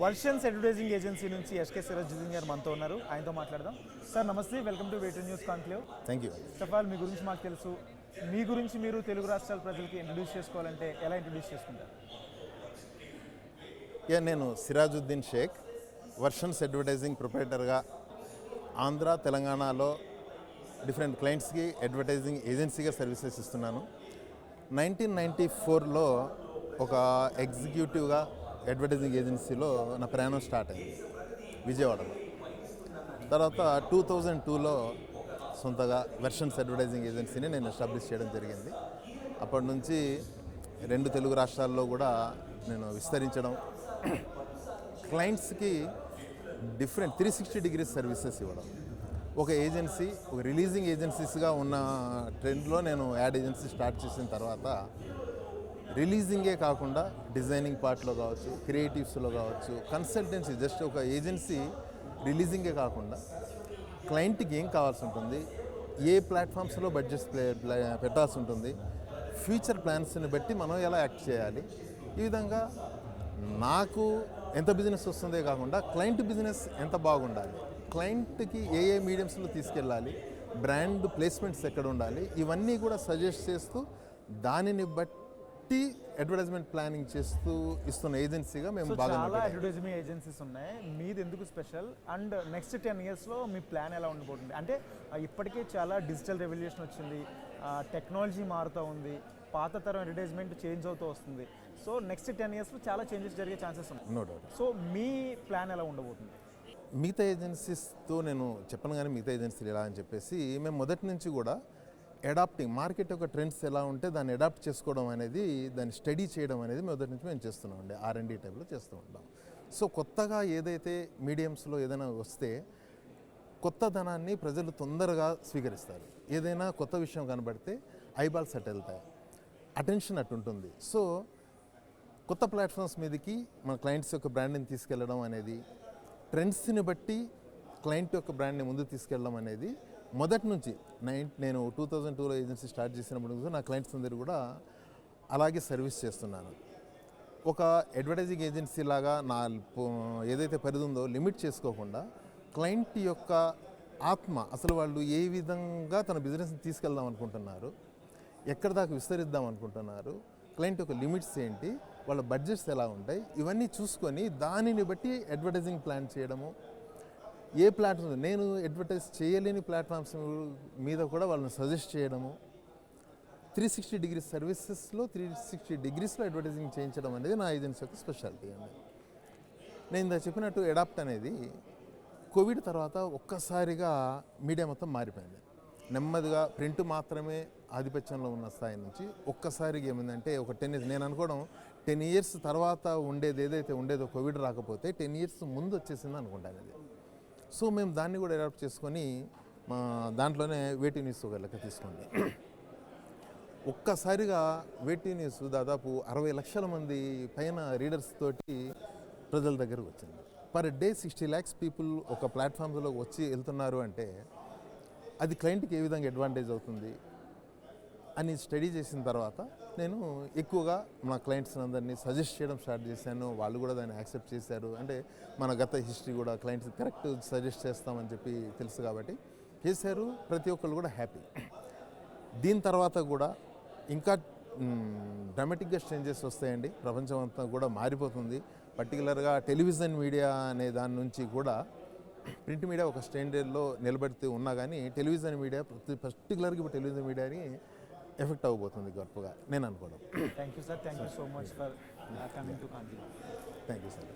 Versions advertising agency నుంచి SK Sirajuddin garu మనతో ఉన్నారు. ఆయనతో మాట్లాడదాం. సార్ నమస్తే, welcome to Way2News conclave. Thank you. First of all మీ గురించి మాకు తెలుసు. మీ గురించి మీరు తెలుగు రాష్ట్రాల ప్రజలకి ఇంట్రడ్యూస్ చేసుకోవాలంటే ఎలా ఇంట్రడ్యూస్ చేసుకుంటారు? నేను సిరాజుద్దీన్ షేక్, వర్షన్స్ అడ్వర్టైజింగ్ ప్రొపరేటర్గా ఆంధ్ర తెలంగాణలో డిఫరెంట్ క్లయింట్స్కి అడ్వర్టైజింగ్ ఏజెన్సీగా సర్వీసెస్ ఇస్తున్నాను. 1994లో ఒక ఎగ్జిక్యూటివ్గా అడ్వర్టైజింగ్ ఏజెన్సీలో నా ప్రయాణం స్టార్ట్ అయింది విజయవాడలో. తర్వాత 2002లో సొంతగా వెర్షన్స్ అడ్వర్టైజింగ్ ఏజెన్సీని నేను ఎస్టాబ్లిష్ చేయడం జరిగింది. అప్పటి నుంచి 2 తెలుగు రాష్ట్రాల్లో కూడా నేను విస్తరించడం, క్లయింట్స్కి డిఫరెంట్ 360 డిగ్రీస్ సర్వీసెస్ ఇవ్వడం. ఒక ఏజెన్సీ, ఒక రిలీజింగ్ ఏజెన్సీస్గా ఉన్న ట్రెండ్లో నేను యాడ్ ఏజెన్సీ స్టార్ట్ చేసిన తర్వాత రిలీజింగే కాకుండా డిజైనింగ్ పార్ట్లో కావచ్చు, క్రియేటివ్స్లో కావచ్చు, కన్సల్టెన్సీ, జస్ట్ ఒక ఏజెన్సీ రిలీజింగే కాకుండా క్లయింట్కి ఏం కావాల్సి ఉంటుంది, ఏ ప్లాట్ఫామ్స్లో బడ్జెట్స్ పెట్టాల్సి ఉంటుంది, ఫ్యూచర్ ప్లాన్స్ని బట్టి మనం ఎలా యాక్ట్ చేయాలి, ఈ విధంగా నాకు ఎంత బిజినెస్ వస్తుందే కాకుండా క్లయింట్ బిజినెస్ ఎంత బాగుండాలి, క్లయింట్కి ఏ మీడియంస్లో తీసుకెళ్ళాలి, బ్రాండ్ ప్లేస్మెంట్స్ ఎక్కడ ఉండాలి, ఇవన్నీ కూడా సజెస్ట్ చేస్తూ దానిని బట్టి అడ్వర్టైజ్మెంట్ ప్లానింగ్ చేస్తూ ఇస్తున్న ఏజెన్సీగా మేము బాగా. చాలా అడ్వర్టైజ్మెంట్ ఏజెన్సీస్ ఉన్నాయి, మీది ఎందుకు స్పెషల్? అండ్ నెక్స్ట్ 10 yearsలో మీ ప్లాన్ ఎలా ఉండబోతుంది? అంటే ఇప్పటికే చాలా డిజిటల్ రెవల్యూషన్ వచ్చింది, టెక్నాలజీ మారుతూ ఉంది, పాత తరం అడ్వర్టైజ్మెంట్ చేంజ్ అవుతూ వస్తుంది. సో నెక్స్ట్ 10 yearsలో చాలా చేంజెస్ జరిగే ఛాన్సెస్ ఉన్నాయి. No doubt. సో మీ ప్లాన్ ఎలా ఉండబోతుంది? మిగతా ఏజెన్సీస్తో నేను చెప్పను కానీ మిగతా ఏజెన్సీలు ఎలా అని చెప్పేసి మేము మొదటి నుంచి కూడా అడాప్టింగ్, మార్కెట్ యొక్క ట్రెండ్స్ ఎలా ఉంటే దాన్ని అడాప్ట్ చేసుకోవడం అనేది, దాన్ని స్టడీ చేయడం అనేది మొదటి నుంచి మేము చేస్తున్నాం అండి. R&D టైప్లో చేస్తూ ఉంటాం. సో కొత్తగా ఏదైతే మీడియంస్లో ఏదైనా వస్తే కొత్త ధనాన్ని ప్రజలు తొందరగా స్వీకరిస్తారు. ఏదైనా కొత్త విషయం కనబడితే ఐబాల్స్ అట్ వెళ్తాయి, అటెన్షన్ అటు ఉంటుంది. సో కొత్త ప్లాట్ఫామ్స్ మీదకి మన క్లయింట్స్ యొక్క బ్రాండ్ని తీసుకెళ్ళడం అనేది, ట్రెండ్స్ని బట్టి క్లయింట్ యొక్క బ్రాండ్ని ముందుకు తీసుకెళ్ళడం అనేది మొదటి నుంచి నేను 2002లో ఏజెన్సీ స్టార్ట్ చేసినప్పుడు నుంచి నా క్లయింట్స్ అందరూ కూడా అలాగే సర్వీస్ చేస్తున్నాను. ఒక అడ్వర్టైజింగ్ ఏజెన్సీ లాగా నా ఏదైతే పరిధి ఉందో లిమిట్ చేసుకోకుండా క్లయింట్ యొక్క ఆత్మ, అసలు వాళ్ళు ఏ విధంగా తన బిజినెస్ని తీసుకెళ్దాం అనుకుంటున్నారు, ఎక్కడ దాకా విస్తరిద్దాం అనుకుంటున్నారు, క్లయింట్ యొక్క లిమిట్స్ ఏంటి, వాళ్ళ బడ్జెట్స్ ఎలా ఉంటాయి, ఇవన్నీ చూసుకొని దానిని బట్టి అడ్వర్టైజింగ్ ప్లాన్ చేయడము. ఏ ప్లాట్ఫామ్ నేను అడ్వర్టైజ్ చేయలేని ప్లాట్ఫామ్స్ మీద కూడా వాళ్ళని సజెస్ట్ చేయడము, 360 డిగ్రీస్ సర్వీసెస్లో 360 డిగ్రీస్లో అడ్వర్టైజింగ్ చేయించడం అనేది నా ఏజెన్సీ యొక్క స్పెషాలిటీ అండి. నేను ఇందా చెప్పినట్టు అడాప్ట్ అనేది కోవిడ్ తర్వాత ఒక్కసారిగా మీడియా మొత్తం మారిపోయింది. నెమ్మదిగా ప్రింట్ మాత్రమే ఆధిపత్యంలో ఉన్న స్థాయి నుంచి ఒక్కసారిగా ఏమైందంటే ఒక 10 years, నేను అనుకోవడం 10 years తర్వాత ఉండేది ఏదైతే ఉండేదో కోవిడ్ రాకపోతే 10 years ముందు వచ్చేసింది అనుకుంటాను అది. సో మేము దాన్ని కూడా అడాప్ట్ చేసుకొని దాంట్లోనే వేటూ న్యూస్ ఒక లెక్క తీసుకోండి. ఒక్కసారిగా వేటూ న్యూస్ దాదాపు 60 లక్షల మంది పైన రీడర్స్ తోటి ప్రజల దగ్గరకు వచ్చింది. పర్ డే 60 lakhs పీపుల్ ఒక ప్లాట్ఫామ్లో వచ్చి వెళ్తున్నారు అంటే అది క్లయింట్కి ఏ విధంగా అడ్వాంటేజ్ అవుతుంది అని స్టడీ చేసిన తర్వాత నేను ఎక్కువగా మన క్లయింట్స్ అందరినీ సజెస్ట్ చేయడం స్టార్ట్ చేశాను. వాళ్ళు కూడా దాన్ని యాక్సెప్ట్ చేశారు. అంటే మన గత హిస్టరీ కూడా క్లయింట్స్ కరెక్ట్ సజెస్ట్ చేస్తామని చెప్పి తెలుసు కాబట్టి చేశారు. ప్రతి ఒక్కరు కూడా హ్యాపీ. దీని తర్వాత కూడా ఇంకా డ్రామాటిక్గా చేంజెస్ వస్తాయండి. ప్రపంచం అంతా కూడా మారిపోతుంది. పర్టికులర్గా టెలివిజన్ మీడియా అనే దాని నుంచి కూడా ప్రింట్ మీడియా ఒక స్టాండర్డ్లో నిలబెడుతూ ఉన్నా కానీ టెలివిజన్ మీడియా పర్టికులర్గా ఇప్పుడు టెలివిజన్ మీడియాని ఎఫెక్ట్ అవ్వబోతుంది గొప్పగా నేను అనుకోవడం. Thank you sir, thank you so much for coming to conclave. Thank you sir.